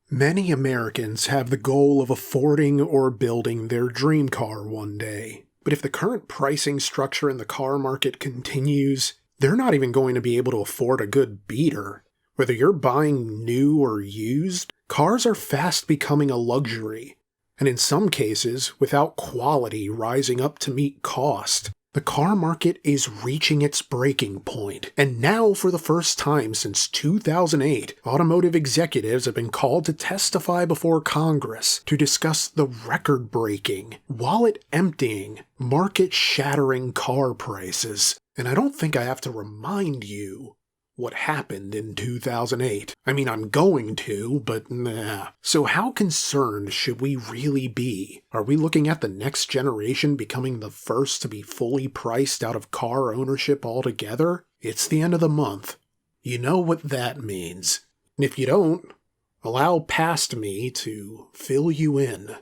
Many Americans have the goal of affording or building their dream car one day. But if the current pricing structure in the car market continues, they're not even going to be able to afford a good beater. Whether you're buying new or used, cars are fast becoming a luxury. And in some cases, without quality rising up to meet cost, the car market is reaching its breaking point, and now for the first time since 2008, automotive executives have been called to testify before Congress to discuss the record-breaking, wallet-emptying, market-shattering car prices. And I don't think I have to remind you what happened in 2008. I mean, I'm going to, but nah. So how concerned should we really be? Are we looking at the next generation becoming the first to be fully priced out of car ownership altogether? It's the end of the month. You know what that means. And if you don't, allow past me to fill you in.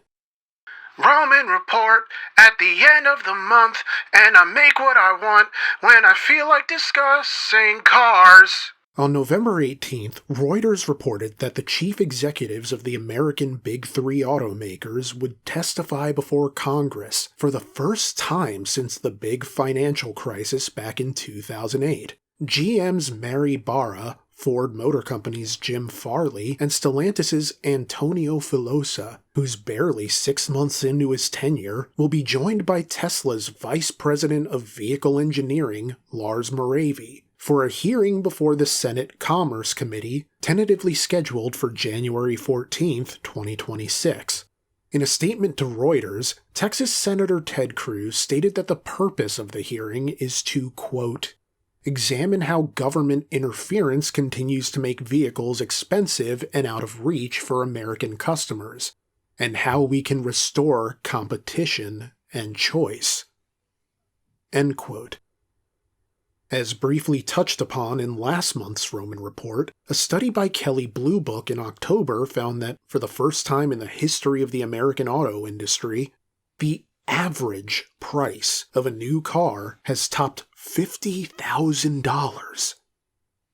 Roman report at the end of the month, and I make what I want when I feel like discussing cars. On November 18th, Reuters reported that the chief executives of the American Big Three automakers would testify before Congress for the first time since the big financial crisis back in 2008. GM's Mary Barra, Ford Motor Company's Jim Farley, and Stellantis' Antonio Filosa, who's barely 6 months into his tenure, will be joined by Tesla's Vice President of Vehicle Engineering, Lars Moravy, for a hearing before the Senate Commerce Committee, tentatively scheduled for January 14, 2026. In a statement to Reuters, Texas Senator Ted Cruz stated that the purpose of the hearing is to, quote, examine how government interference continues to make vehicles expensive and out of reach for American customers, and how we can restore competition and choice. End quote. As briefly touched upon in last month's Roman report, a study by Kelley Blue Book in October found that, for the first time in the history of the American auto industry, the average price of a new car has topped $50,000.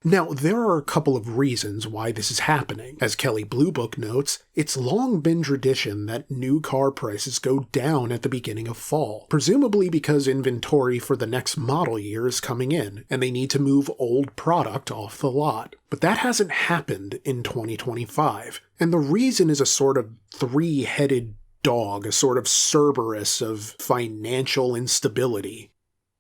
Now, there are a couple of reasons why this is happening. As Kelley Blue Book notes, it's long been tradition that new car prices go down at the beginning of fall, presumably because inventory for the next model year is coming in, and they need to move old product off the lot. But that hasn't happened in 2025, and the reason is a sort of three-headed dog, a sort of Cerberus of financial instability.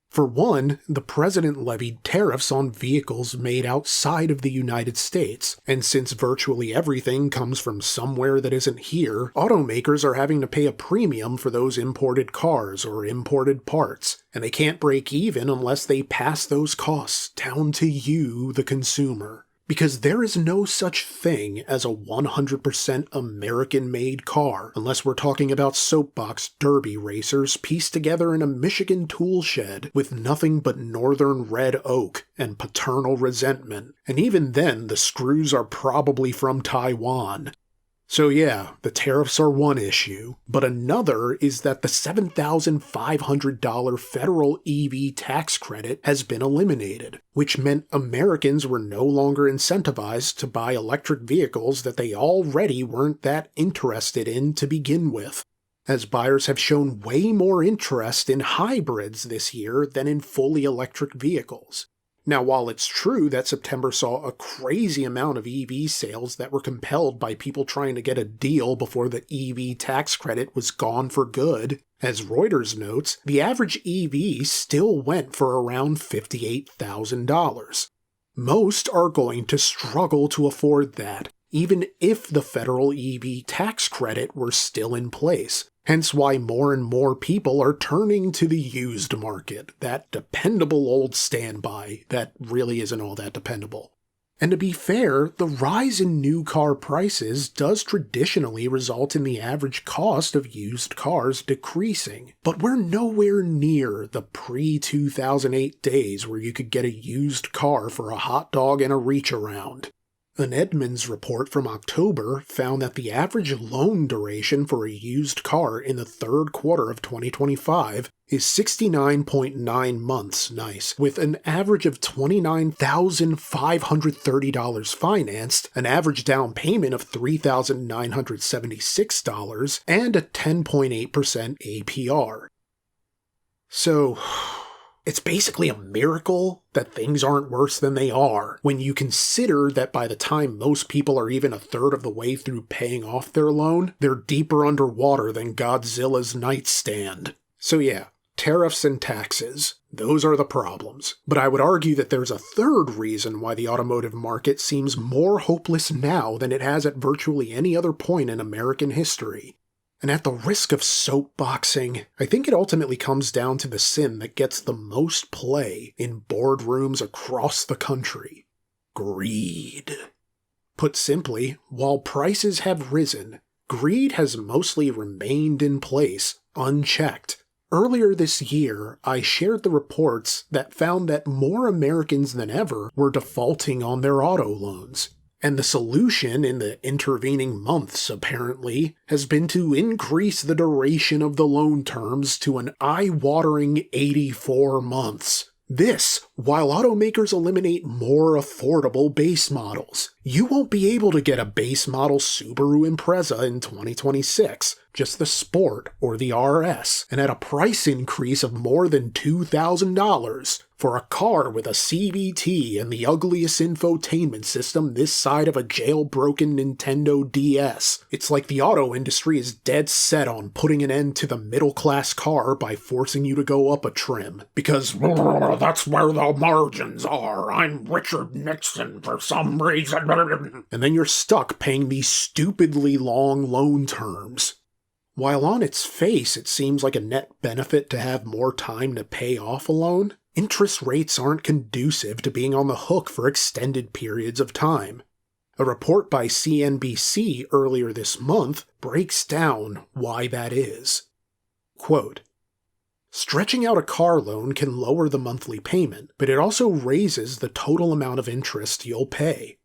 For one, the president levied tariffs on vehicles made outside of the United States, and since virtually everything comes from somewhere that isn't here, automakers are having to pay a premium for those imported cars or imported parts, and they can't break even unless they pass those costs down to you, the consumer. Because there is no such thing as a 100% American-made car, unless we're talking about soapbox derby racers pieced together in a Michigan tool shed with nothing but northern red oak and paternal resentment. And even then, the screws are probably from Taiwan. So yeah, the tariffs are one issue, but another is that the $7,500 federal EV tax credit has been eliminated, which meant Americans were no longer incentivized to buy electric vehicles that they already weren't that interested in to begin with, as buyers have shown way more interest in hybrids this year than in fully electric vehicles. Now, while it's true that September saw a crazy amount of EV sales that were compelled by people trying to get a deal before the EV tax credit was gone for good, as Reuters notes, the average EV still went for around $58,000. Most are going to struggle to afford that, even if the federal EV tax credit were still in place. Hence why more and more people are turning to the used market, that dependable old standby that really isn't all that dependable. And to be fair, the rise in new car prices does traditionally result in the average cost of used cars decreasing, but we're nowhere near the pre-2008 days where you could get a used car for a hot dog and a reach around. An Edmunds report from October found that the average loan duration for a used car in the third quarter of 2025 is 69.9 months, nice, with an average of $29,530 financed, an average down payment of $3,976, and a 10.8% APR. So, it's basically a miracle that things aren't worse than they are, when you consider that by the time most people are even a third of the way through paying off their loan, they're deeper underwater than Godzilla's nightstand. So yeah, tariffs and taxes, those are the problems. But I would argue that there's a third reason why the automotive market seems more hopeless now than it has at virtually any other point in American history. And at the risk of soapboxing, I think it ultimately comes down to the sin that gets the most play in boardrooms across the country: greed. Put simply, while prices have risen, greed has mostly remained in place, unchecked. Earlier this year, I shared the reports that found that more Americans than ever were defaulting on their auto loans. And the solution in the intervening months, apparently, has been to increase the duration of the loan terms to an eye-watering 84 months. This, while automakers eliminate more affordable base models. You won't be able to get a base model Subaru Impreza in 2026, just the Sport or the RS, and at a price increase of more than $2,000 for a car with a CVT and the ugliest infotainment system this side of a jailbroken Nintendo DS. It's like the auto industry is dead set on putting an end to the middle-class car by forcing you to go up a trim. Because that's where the margins are. I'm Richard Nixon for some reason. And then you're stuck paying these stupidly long loan terms. While on its face it seems like a net benefit to have more time to pay off a loan, interest rates aren't conducive to being on the hook for extended periods of time. A report by CNBC earlier this month breaks down why that is. Quote, "Stretching out a car loan can lower the monthly payment, but it also raises the total amount of interest you'll pay.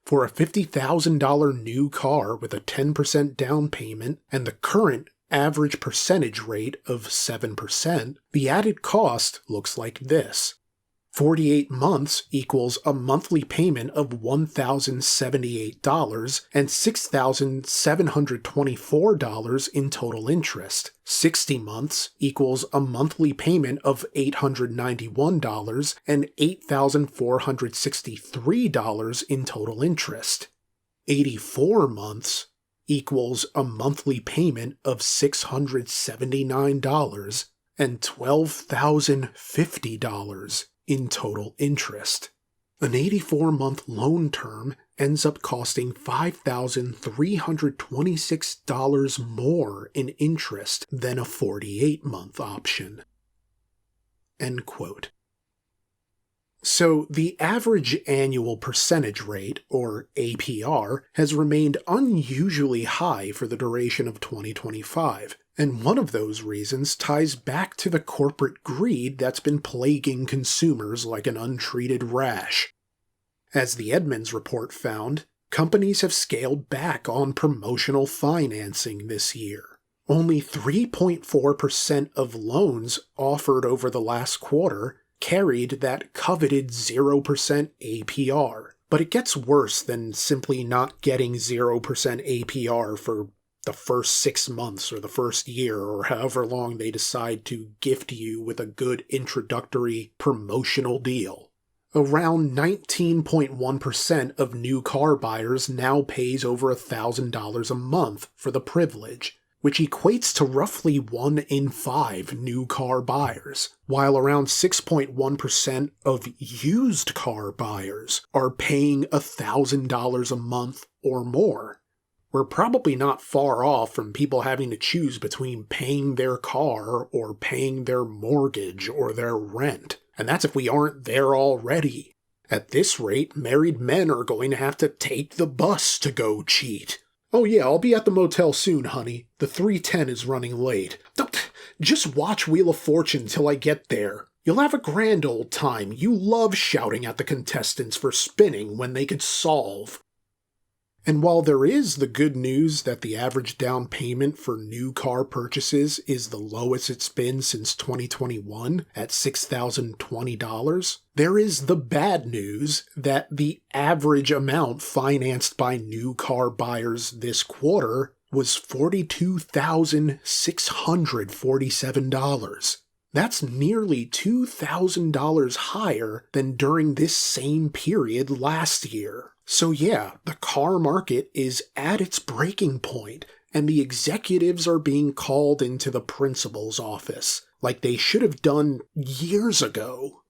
For a $50,000 new car with a 10% down payment and the current average percentage rate of 7%, the added cost looks like this. 48 months equals a monthly payment of $1,078 and $6,724 in total interest. 60 months equals a monthly payment of $891 and $8,463 in total interest. 84 months equals a monthly payment of $679 and $12,050 in total interest. An 84-month loan term ends up costing $5,326 more in interest than a 48-month option." End quote. So the average annual percentage rate, or APR, has remained unusually high for the duration of 2025. And one of those reasons ties back to the corporate greed that's been plaguing consumers like an untreated rash. As the Edmunds report found, companies have scaled back on promotional financing this year. Only 3.4% of loans offered over the last quarter carried that coveted 0% APR. But it gets worse than simply not getting 0% APR for the first 6 months or the first year or however long they decide to gift you with a good introductory promotional deal. Around 19.1% of new car buyers now pays over $1,000 a month for the privilege, which equates to roughly 1 in 5 new car buyers, while around 6.1% of used car buyers are paying $1,000 a month or more. We're probably not far off from people having to choose between paying their car or paying their mortgage or their rent. And that's if we aren't there already. At this rate, married men are going to have to take the bus to go cheat. "Oh yeah, I'll be at the motel soon, honey. The 310 is running late. Just watch Wheel of Fortune till I get there. You'll have a grand old time. You love shouting at the contestants for spinning when they could solve." And while there is the good news that the average down payment for new car purchases is the lowest it's been since 2021 at $6,020, there is the bad news that the average amount financed by new car buyers this quarter was $42,647. That's nearly $2,000 higher than during this same period last year. So yeah, the car market is at its breaking point, and the executives are being called into the principal's office, like they should have done years ago.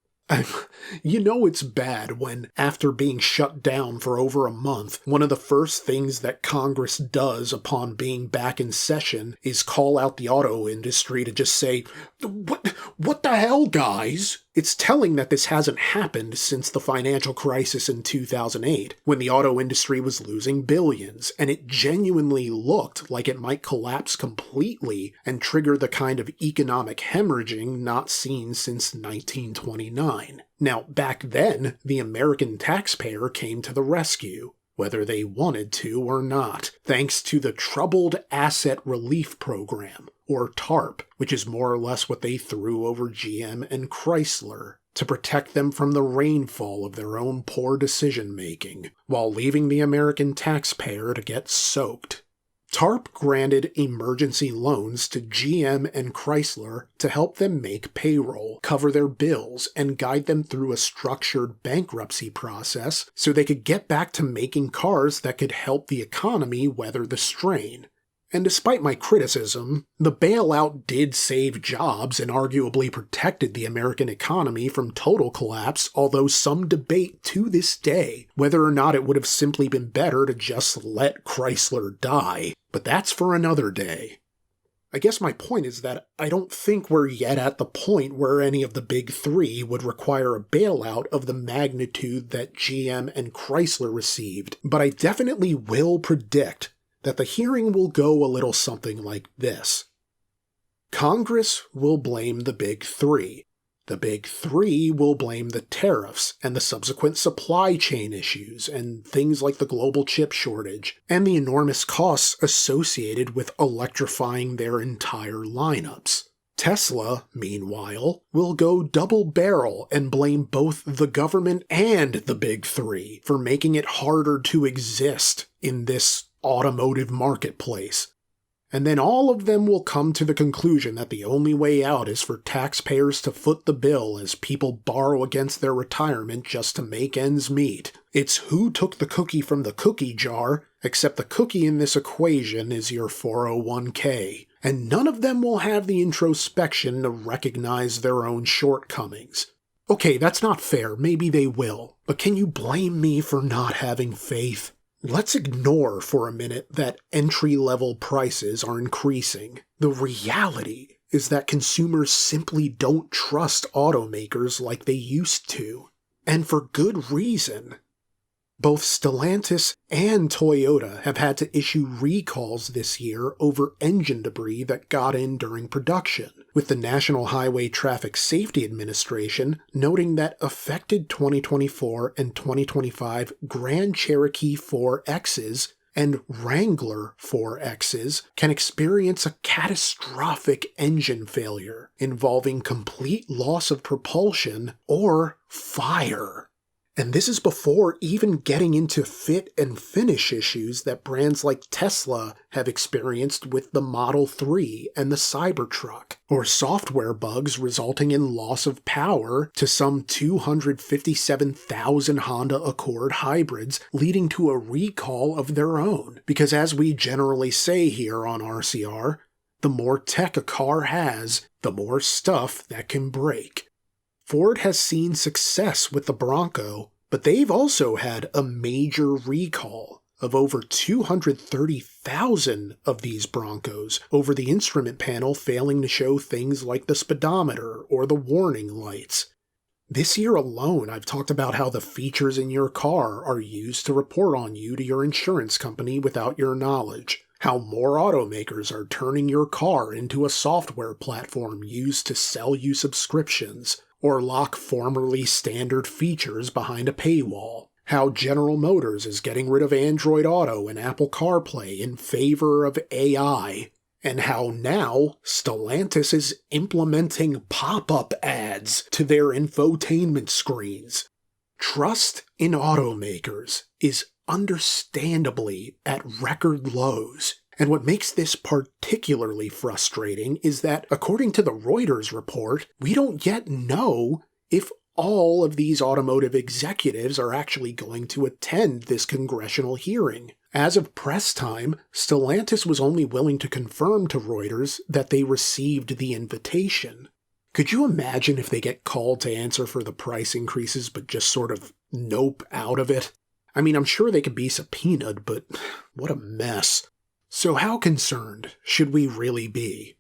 You know it's bad when, after being shut down for over a month, one of the first things that Congress does upon being back in session is call out the auto industry to just say, What the hell, guys? It's telling that this hasn't happened since the financial crisis in 2008, when the auto industry was losing billions, and it genuinely looked like it might collapse completely and trigger the kind of economic hemorrhaging not seen since 1929. Now, back then, the American taxpayer came to the rescue, whether they wanted to or not, thanks to the Troubled Asset Relief Program, or TARP, which is more or less what they threw over GM and Chrysler, to protect them from the rainfall of their own poor decision-making, while leaving the American taxpayer to get soaked. TARP granted emergency loans to GM and Chrysler to help them make payroll, cover their bills, and guide them through a structured bankruptcy process so they could get back to making cars that could help the economy weather the strain. And despite my criticism, the bailout did save jobs and arguably protected the American economy from total collapse, although some debate to this day whether or not it would have simply been better to just let Chrysler die. But that's for another day. I guess my point is that I don't think we're yet at the point where any of the big three would require a bailout of the magnitude that GM and Chrysler received, but I definitely will predict that the hearing will go a little something like this. Congress will blame the big three. The big three will blame the tariffs and the subsequent supply chain issues and things like the global chip shortage and the enormous costs associated with electrifying their entire lineups. Tesla, meanwhile, will go double barrel and blame both the government and the big three for making it harder to exist in this automotive marketplace. And then all of them will come to the conclusion that the only way out is for taxpayers to foot the bill as people borrow against their retirement just to make ends meet. It's who took the cookie from the cookie jar, except the cookie in this equation is your 401k. And none of them will have the introspection to recognize their own shortcomings. Okay, that's not fair, maybe they will, but can you blame me for not having faith? Let's ignore for a minute that entry-level prices are increasing. The reality is that consumers simply don't trust automakers like they used to. And for good reason. Both Stellantis and Toyota have had to issue recalls this year over engine debris that got in during production, with the National Highway Traffic Safety Administration noting that affected 2024 and 2025 Grand Cherokee 4Xs and Wrangler 4Xs can experience a catastrophic engine failure involving complete loss of propulsion or fire. And this is before even getting into fit and finish issues that brands like Tesla have experienced with the Model 3 and the Cybertruck, or software bugs resulting in loss of power to some 257,000 Honda Accord hybrids, leading to a recall of their own. Because as we generally say here on RCR, the more tech a car has, the more stuff that can break. Ford has seen success with the Bronco, but they've also had a major recall of over 230,000 of these Broncos over the instrument panel failing to show things like the speedometer or the warning lights. This year alone, I've talked about how the features in your car are used to report on you to your insurance company without your knowledge. How more automakers are turning your car into a software platform used to sell you subscriptions, or lock formerly standard features behind a paywall. how General Motors is getting rid of Android Auto and Apple CarPlay in favor of AI, and how now Stellantis is implementing pop-up ads to their infotainment screens. Trust in automakers is understandably at record lows. And what makes this particularly frustrating is that, according to the Reuters report, we don't yet know if all of these automotive executives are actually going to attend this congressional hearing. As of press time, Stellantis was only willing to confirm to Reuters that they received the invitation. Could you imagine if they get called to answer for the price increases but just sort of nope out of it? I mean, I'm sure they could be subpoenaed, but what a mess. So how concerned should we really be?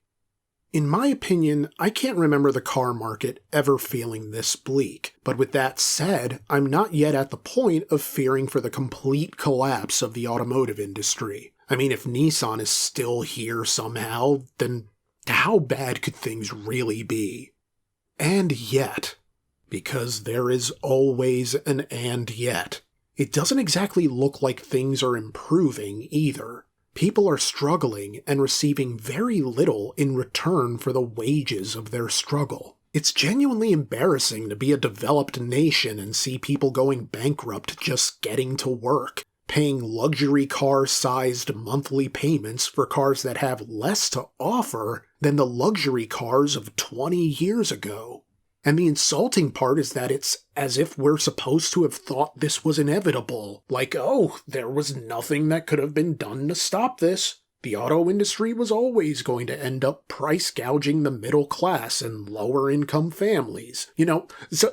In my opinion, I can't remember the car market ever feeling this bleak, but with that said, I'm not yet at the point of fearing for the complete collapse of the automotive industry. I mean, if Nissan is still here somehow, then how bad could things really be? And yet, because there is always an and yet, it doesn't exactly look like things are improving either. People are struggling and receiving very little in return for the wages of their struggle. It's genuinely embarrassing to be a developed nation and see people going bankrupt just getting to work, paying luxury car-sized monthly payments for cars that have less to offer than the luxury cars of 20 years ago. And the insulting part is that it's as if we're supposed to have thought this was inevitable. Like, oh, there was nothing that could have been done to stop this. The auto industry was always going to end up price gouging the middle class and lower income families. You know,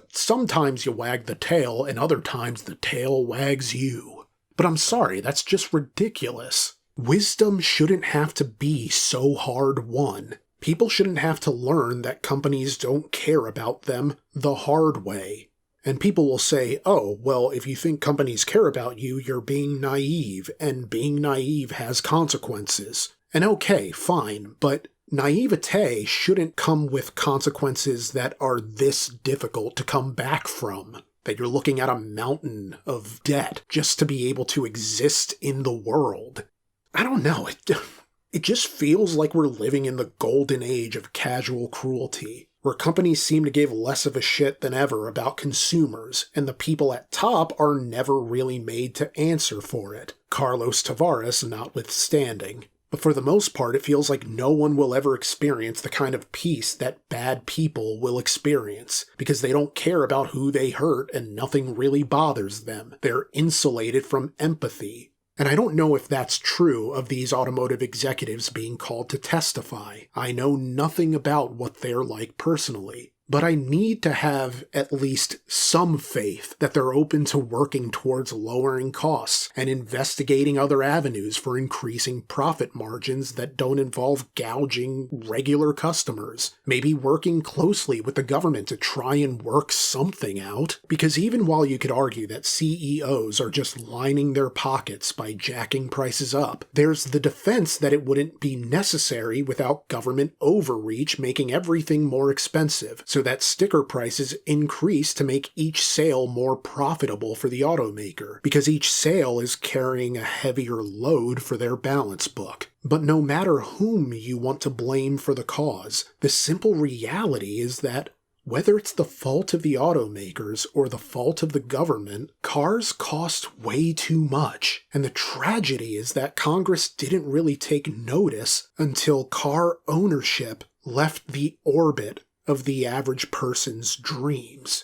sometimes you wag the tail and other times the tail wags you. But I'm sorry, that's just ridiculous. Wisdom shouldn't have to be so hard won. People shouldn't have to learn that companies don't care about them the hard way. And people will say, oh, well, if you think companies care about you, you're being naive, and being naive has consequences. And okay, fine, but naivete shouldn't come with consequences that are this difficult to come back from. That you're looking at a mountain of debt just to be able to exist in the world. I don't know, It just feels like we're living in the golden age of casual cruelty, where companies seem to give less of a shit than ever about consumers, and the people at top are never really made to answer for it, Carlos Tavares notwithstanding. But for the most part, it feels like no one will ever experience the kind of peace that bad people will experience, because they don't care about who they hurt and nothing really bothers them. They're insulated from empathy. And I don't know if that's true of these automotive executives being called to testify. I know nothing about what they're like personally. But I need to have at least some faith that they're open to working towards lowering costs and investigating other avenues for increasing profit margins that don't involve gouging regular customers. Maybe working closely with the government to try and work something out. Because even while you could argue that CEOs are just lining their pockets by jacking prices up, there's the defense that it wouldn't be necessary without government overreach making everything more expensive, so that sticker prices increase to make each sale more profitable for the automaker, because each sale is carrying a heavier load for their balance book. But no matter whom you want to blame for the cause, the simple reality is that whether it's the fault of the automakers or the fault of the government, cars cost way too much. And the tragedy is that Congress didn't really take notice until car ownership left the orbit of the average person's dreams.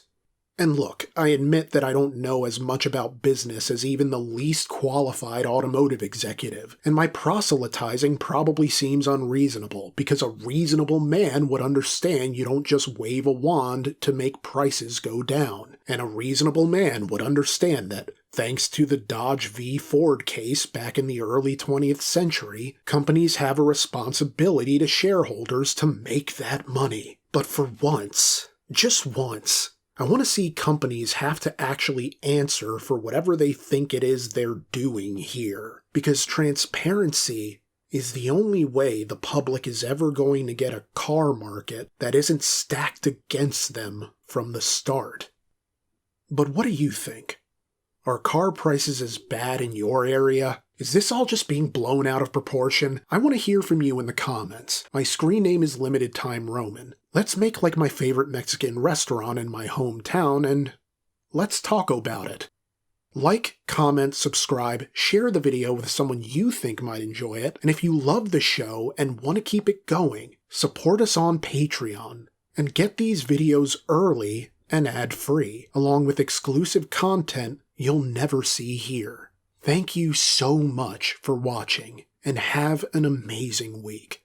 And look, I admit that I don't know as much about business as even the least qualified automotive executive, and my proselytizing probably seems unreasonable, because a reasonable man would understand you don't just wave a wand to make prices go down, and a reasonable man would understand that, thanks to the Dodge v. Ford case back in the early 20th century, companies have a responsibility to shareholders to make that money. But for once, just once, I want to see companies have to actually answer for whatever they think it is they're doing here, because transparency is the only way the public is ever going to get a car market that isn't stacked against them from the start. But what do you think? Are car prices as bad in your area? Is this all just being blown out of proportion? I want to hear from you in the comments. My screen name is Limited Time Roman. Let's make like my favorite Mexican restaurant in my hometown and let's talk about it. Like, comment, subscribe, share the video with someone you think might enjoy it, and if you love the show and want to keep it going, support us on Patreon and get these videos early and ad-free, along with exclusive content you'll never see here. Thank you so much for watching, and have an amazing week.